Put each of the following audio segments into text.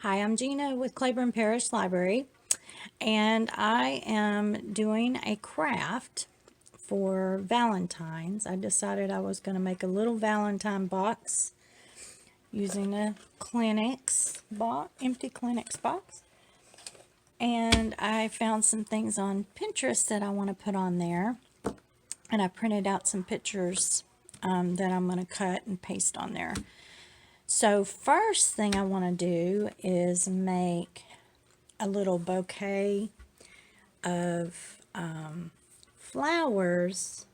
Hi, I'm Gina with Claiborne Parish Library, and I am doing a craft for Valentine's. I decided I was going to make a little Valentine box using a Kleenex box, empty Kleenex box. And I found some things on Pinterest that I want to put on there, and I printed out some pictures that I'm going to cut and paste on there. So first thing I want to do is make a little bouquet of flowers.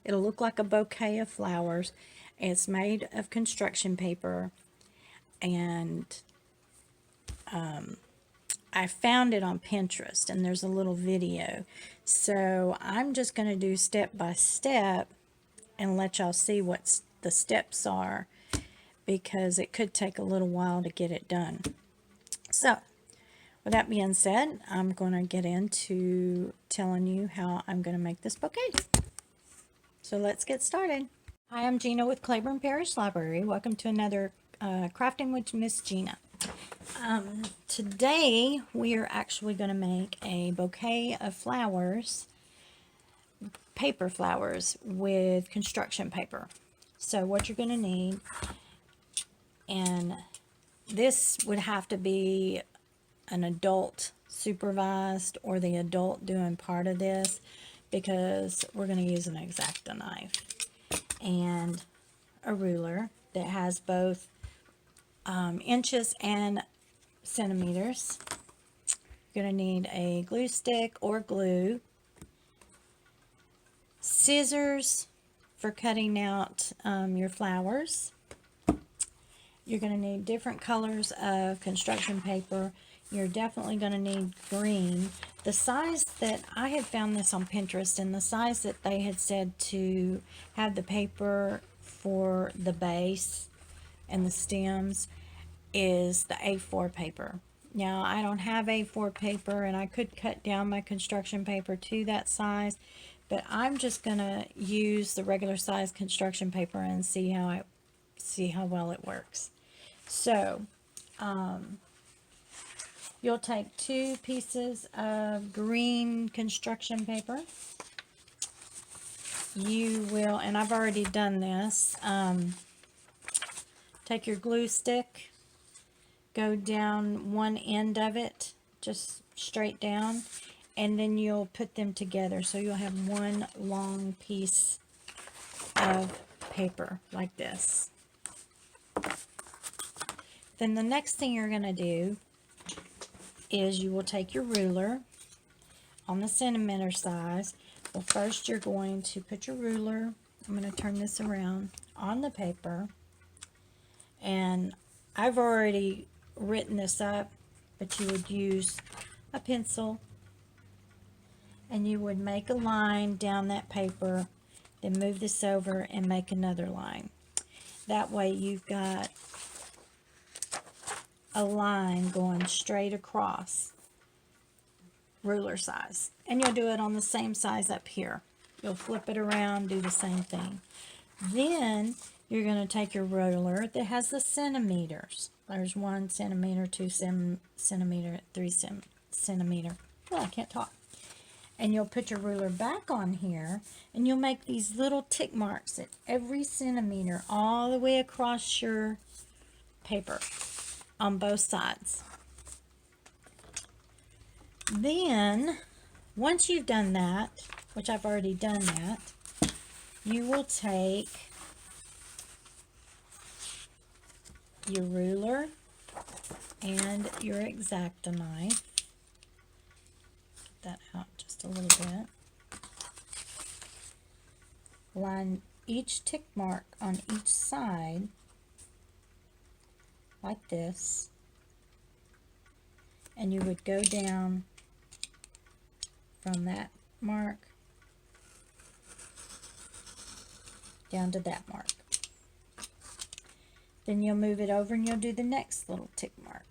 It'll look like a bouquet of flowers. It's made of construction paper, and I found it on Pinterest, and there's a little video. So I'm just going to do step by step and let y'all see what the steps are, because it could take a little while to get it done. So with that being said, I'm going to get into telling you how I'm going to make this bouquet. So let's get started. Hi, I'm Gina with Claiborne Parish Library. Welcome to another Crafting with Ms Gina. Today we are actually going to make a bouquet of flowers, paper flowers with construction paper. So what you're going to need, and this would have to be an adult supervised or the adult doing part of this, because we're going to use an Xacto knife and a ruler that has both inches and centimeters. You're going to need a glue stick or glue, scissors for cutting out your flowers. You're going to need different colors of construction paper. You're definitely going to need green. The size that I had found this on Pinterest, and the size that they had said to have the paper for the base and the stems is the A4 paper. Now, I don't have A4 paper, and I could cut down my construction paper to that size, but I'm just going to use the regular size construction paper and see how well it works. So, you'll take 2 pieces of green construction paper. You will, and I've already done this, take your glue stick, go down one end of it, just straight down, and then you'll put them together. So you'll have one long piece of paper like this. Then the next thing you're going to do is you will take your ruler on the centimeter size. Well, first you're going to put your ruler, I'm going to turn this around, on the paper, and I've already written this up, but you would use a pencil and you would make a line down that paper, then move this over and make another line. That way you've got a line going straight across, ruler size. And you'll do it on the same size up here. You'll flip it around, do the same thing. Then you're going to take your ruler that has the centimeters. There's 1 centimeter, 2 centimeter, 3 centimeter. Well, I can't talk. And you'll put your ruler back on here, and you'll make these little tick marks at every centimeter all the way across your paper on both sides. Then, once you've done that, which I've already done that, you will take your ruler and your Xacto knife. Get that out just a little bit. Line each tick mark on each side like this, and you would go down from that mark down to that mark. Then you'll move it over and you'll do the next little tick mark.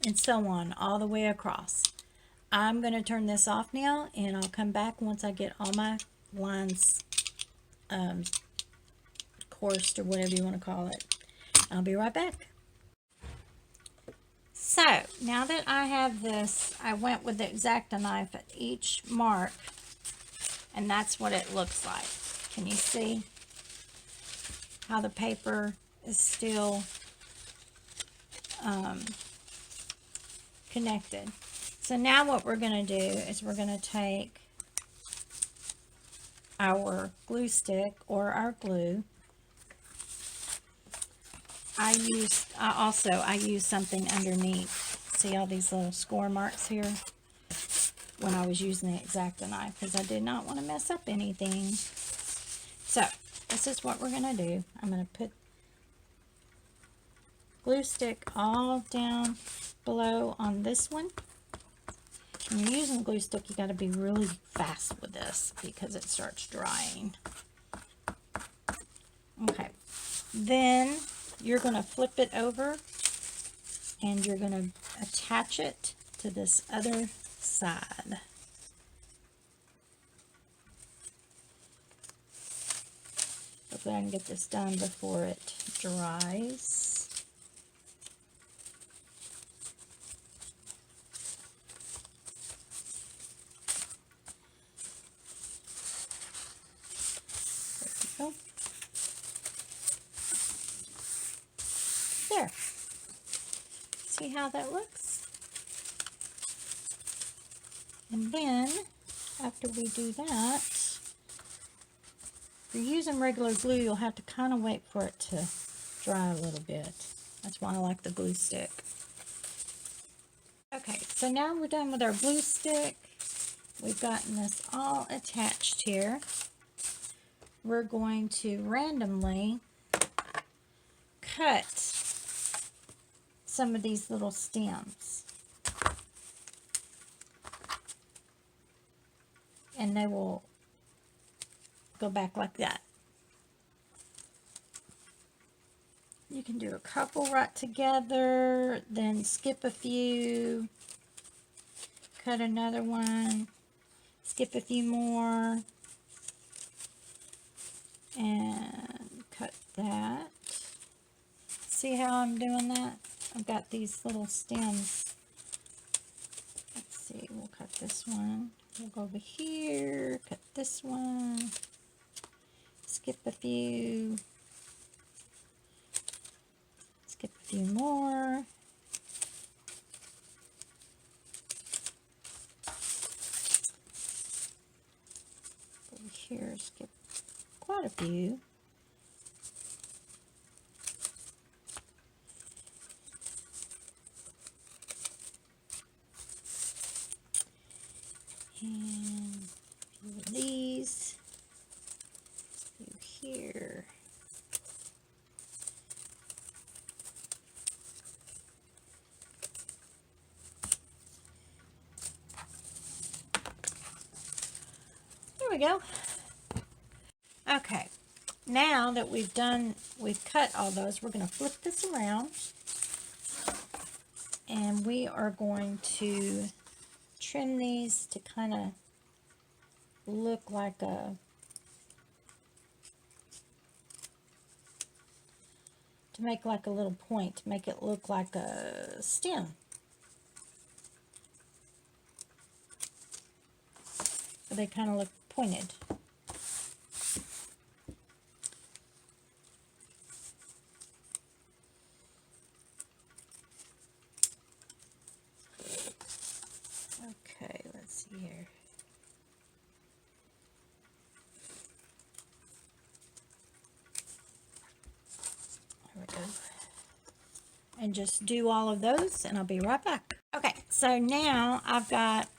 And so on, all the way across. I'm going to turn this off now, and I'll come back once I get all my lines coursed, or whatever you want to call it. I'll be right back. So now that I have this, I went with the Xacto knife at each mark, and that's what it looks like. Can you see how the paper is still connected? So now what we're going to do is we're going to take our glue stick or our glue. I use something underneath. See all these little score marks here? When I was using the Xacto knife, because I did not want to mess up anything. So this is what we're going to do. I'm going to put glue stick all down below on this one. When you're using the glue stick, you got to be really fast with this because it starts drying. Okay, then you're going to flip it over and you're going to attach it to this other side. Hopefully I can get this done before it dries. There we go. There. See how that looks? And then, after we do that, if you're using regular glue, you'll have to kind of wait for it to dry a little bit. That's why I like the glue stick. Okay, so now we're done with our glue stick. We've gotten this all attached here. We're going to randomly cut some of these little stems. And they will go back like that. You can do a couple right together, then skip a few, cut another one, skip a few more, and cut that. See how I'm doing that? I've got these little stems. Let's see, we'll cut this one. We'll go over here, cut this one, skip a few, skip a few more. Over here, skip quite a few. And a few of these, a few here. There we go. Okay, now that we've cut all those, we're going to flip this around and we are going to trim these to kind of look like to make like a little point, to make it look like a stem. So they kind of look pointed. Okay, let's see here. There we go. And just do all of those and I'll be right back. Okay, so now I've got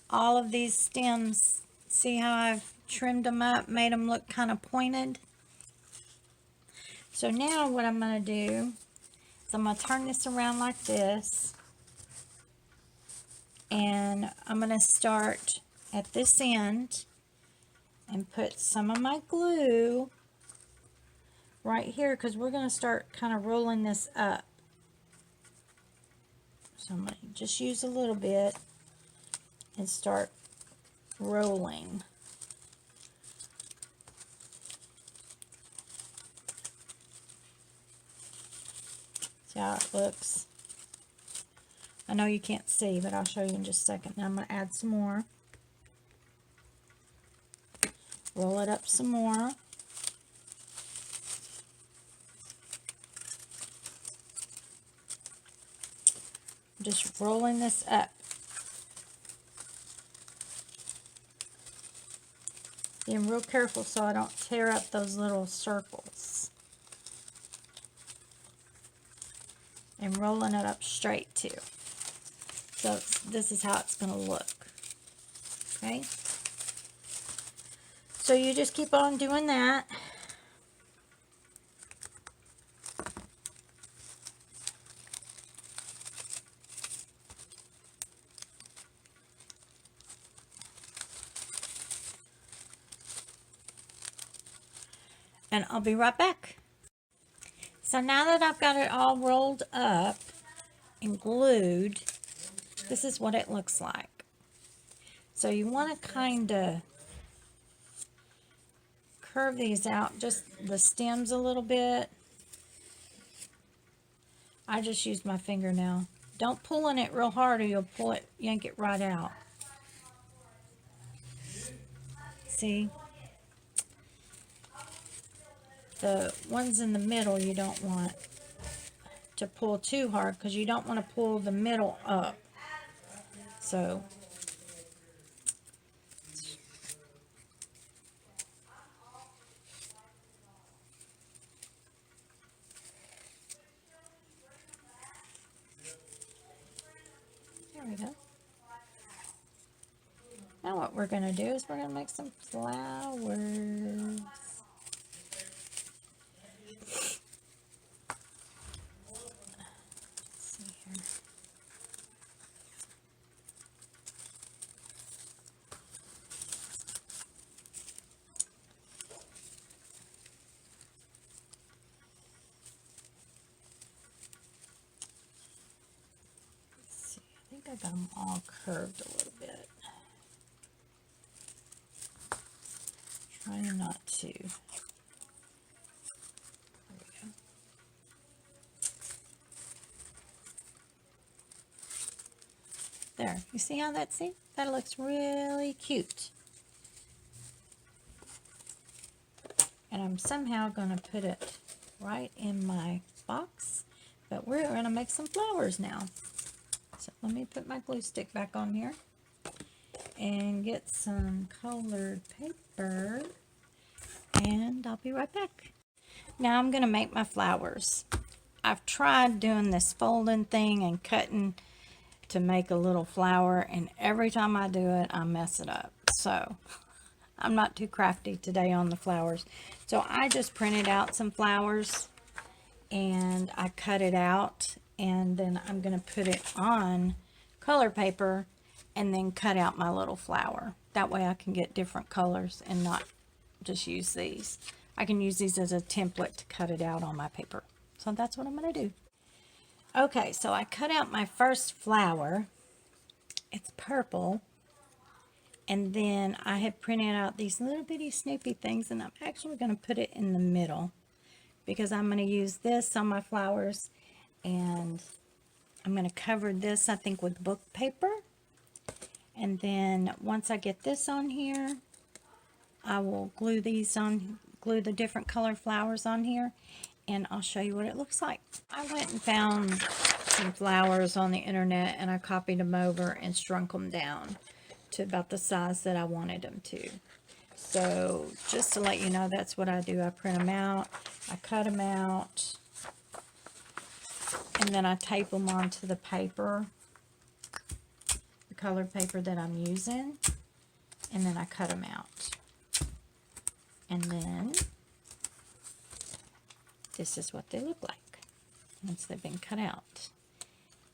all of these stems. See how I've trimmed them up, made them look kind of pointed? So now what I'm going to do is I'm going to turn this around like this. And I'm going to start at this end and put some of my glue right here because we're going to start kind of rolling this up. So I'm going to just use a little bit and start rolling. See how it looks? I know you can't see, but I'll show you in just a second. Now I'm going to add some more. Roll it up some more. I'm just rolling this up. Being real careful so I don't tear up those little circles. And rolling it up straight too. So this is how it's going to look. Okay? So you just keep on doing that. And I'll be right back. So now that I've got it all rolled up and glued, this is what it looks like. So you want to kind of curve these out, just the stems a little bit. I just used my finger now. Don't pull on it real hard or you'll yank it right out. See? The ones in the middle you don't want to pull too hard because you don't want to pull the middle up. So there we go. Now what we're going to do is we're going to make some flowers. I got them all curved a little bit. Trying not to. There we go. There. You see how that, see? That looks really cute. And I'm somehow going to put it right in my box. But we're going to make some flowers now. So let me put my glue stick back on here and get some colored paper, and I'll be right back. Now I'm going to make my flowers. I've tried doing this folding thing and cutting to make a little flower, and every time I do it I mess it up. So I'm not too crafty today on the flowers. So I just printed out some flowers and I cut it out, and then I'm going to put it on color paper and then cut out my little flower. That way I can get different colors and not just use these. I can use these as a template to cut it out on my paper. So that's what I'm going to do. Okay, so I cut out my first flower. It's purple. And then I have printed out these little bitty snoopy things, and I'm actually going to put it in the middle because I'm going to use this on my flowers, and I'm going to cover this, I think, with book paper. And then once I get this on here, I will glue these on, glue the different color flowers on here, and I'll show you what it looks like. I went and found some flowers on the internet, and I copied them over and shrunk them down to about the size that I wanted them to. So just to let you know, that's what I do. I print them out, I cut them out, and then I tape them onto the paper, the colored paper that I'm using, and then I cut them out. And then this is what they look like once they've been cut out.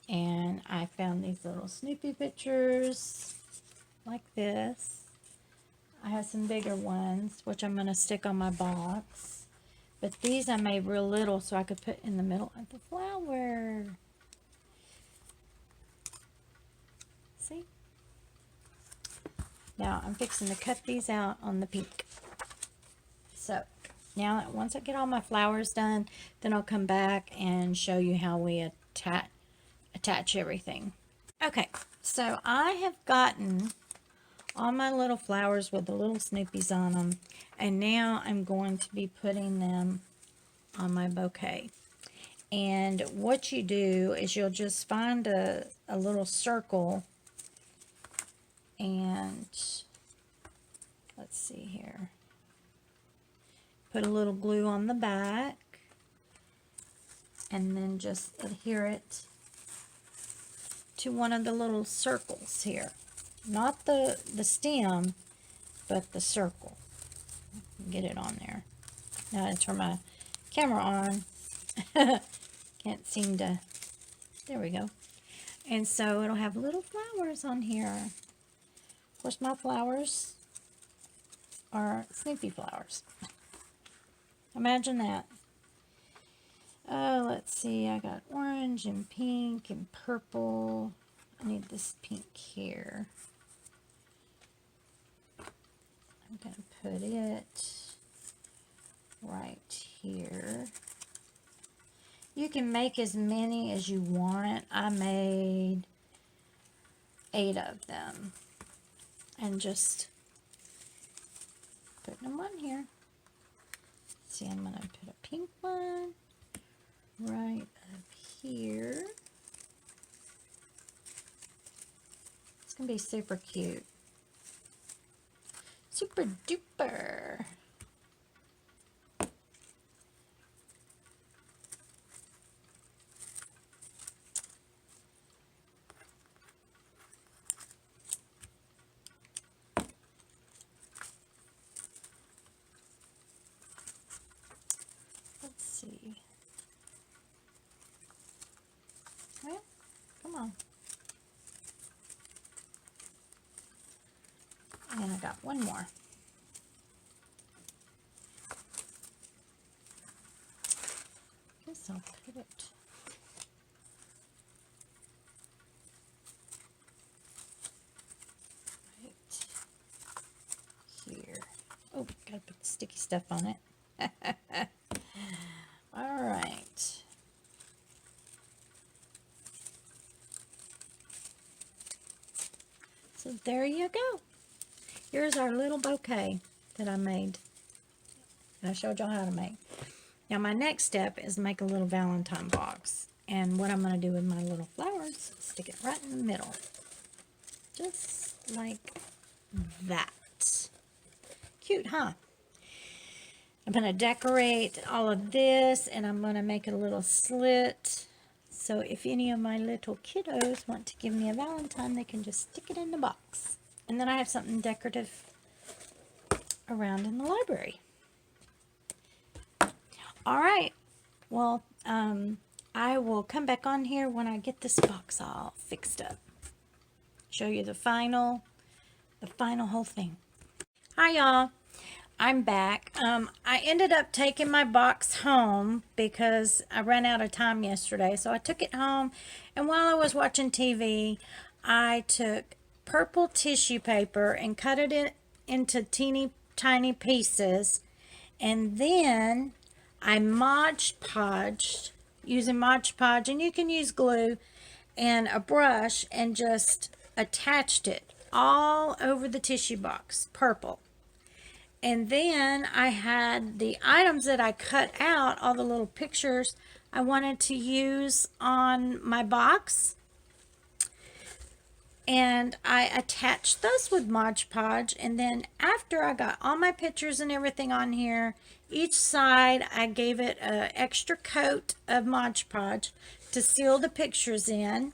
And I found these little Snoopy pictures like this. I have some bigger ones, which I'm going to stick on my box. But these I made real little so I could put in the middle of the flower. See? Now I'm fixing to cut these out on the pink. So now once I get all my flowers done, then I'll come back and show you how we attach everything. Okay, so I have gotten all my little flowers with the little Snoopies on them, and now I'm going to be putting them on my bouquet. And what you do is you'll just find a little circle, and let's see here, put a little glue on the back, and then just adhere it to one of the little circles here. Not the stem, but the circle. Get it on there. Now I turn my camera on. Can't seem to, there we go. And so it'll have little flowers on here. Of course, my flowers are Snoopy flowers. Imagine that. Oh, let's see. I got orange and pink and purple. I need this pink here. I'm going to put it right here. You can make as many as you want. I made 8 of them. And just putting them on here. See, I'm going to put a pink one right up here. It's going to be super cute. Super duper. Let's see. Well, come on. And I got one more. Guess I'll put it right here. Oh, gotta put the sticky stuff on it. All right. So there you go. Here's our little bouquet that I made. And I showed y'all how to make. Now my next step is make a little Valentine box. And what I'm going to do with my little flowers, stick it right in the middle. Just like that. Cute, huh? I'm going to decorate all of this, and I'm going to make a little slit. So if any of my little kiddos want to give me a Valentine, they can just stick it in the box. And then I have something decorative around in the library. All right. Well, I will come back on here when I get this box all fixed up. Show you the final whole thing. Hi, y'all. I'm back. I ended up taking my box home because I ran out of time yesterday. So I took it home, and while I was watching TV, I took purple tissue paper and cut it into teeny tiny pieces, and then I Modge Podged using Modge Podge, and you can use glue and a brush, and just attached it all over the tissue box, purple. And then I had the items that I cut out, all the little pictures I wanted to use on my box. And I attached those with Modge Podge. And then after I got all my pictures and everything on here, each side I gave it an extra coat of Modge Podge to seal the pictures in.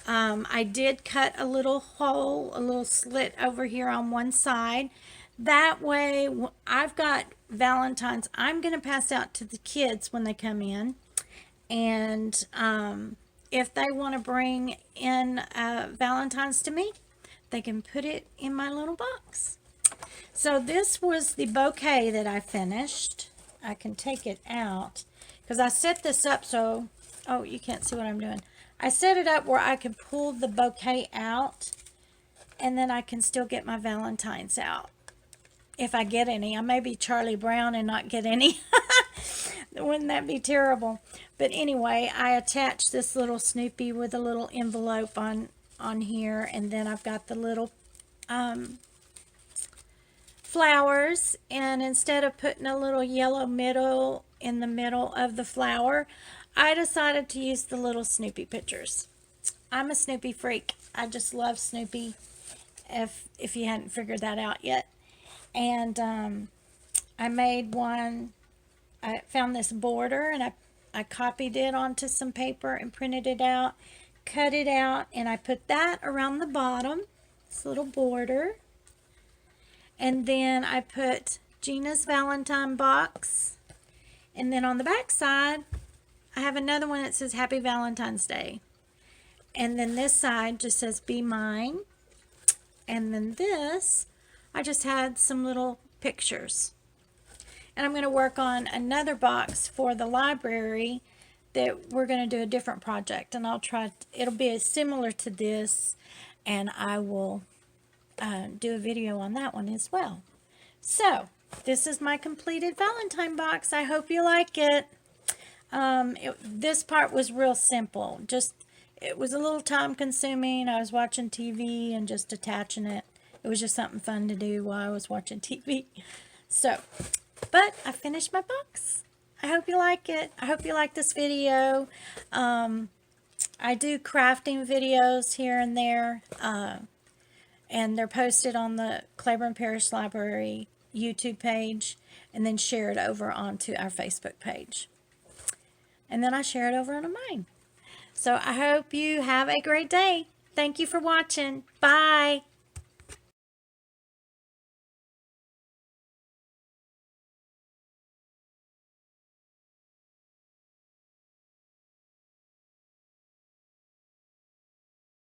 I did cut a little hole, a little slit over here on one side. That way, I've got Valentines I'm going to pass out to the kids when they come in. And if they want to bring in Valentines to me, they can put it in my little box. So this was the bouquet that I finished. I can take it out because I set this up so, oh, you can't see what I'm doing. I set it up where I could pull the bouquet out and then I can still get my Valentines out. If I get any. I may be Charlie Brown and not get any. Wouldn't that be terrible? But anyway, I attached this little Snoopy with a little envelope on here, and then I've got the little flowers, and instead of putting a little yellow middle in the middle of the flower, I decided to use the little Snoopy pictures. I'm a Snoopy freak. I just love Snoopy, if you hadn't figured that out yet. And I made one. I found this border, and I copied it onto some paper and printed it out, cut it out, and I put that around the bottom, this little border. And then I put Gina's Valentine box. And then on the back side, I have another one that says Happy Valentine's Day. And then this side just says Be Mine. And then this, I just had some little pictures. And I'm going to work on another box for the library that we're going to do a different project. And it'll be similar to this, and I will do a video on that one as well. So, this is my completed Valentine box. I hope you like it. This part was real simple. It was a little time consuming. I was watching TV and just attaching it. It was just something fun to do while I was watching TV. So, but I finished my box. I hope you like it. I hope you like this video. I do crafting videos here and there, and they're posted on the Claiborne Parish Library YouTube page, and then shared over onto our Facebook page. And then I share it over on mine. So I hope you have a great day. Thank you for watching. Bye.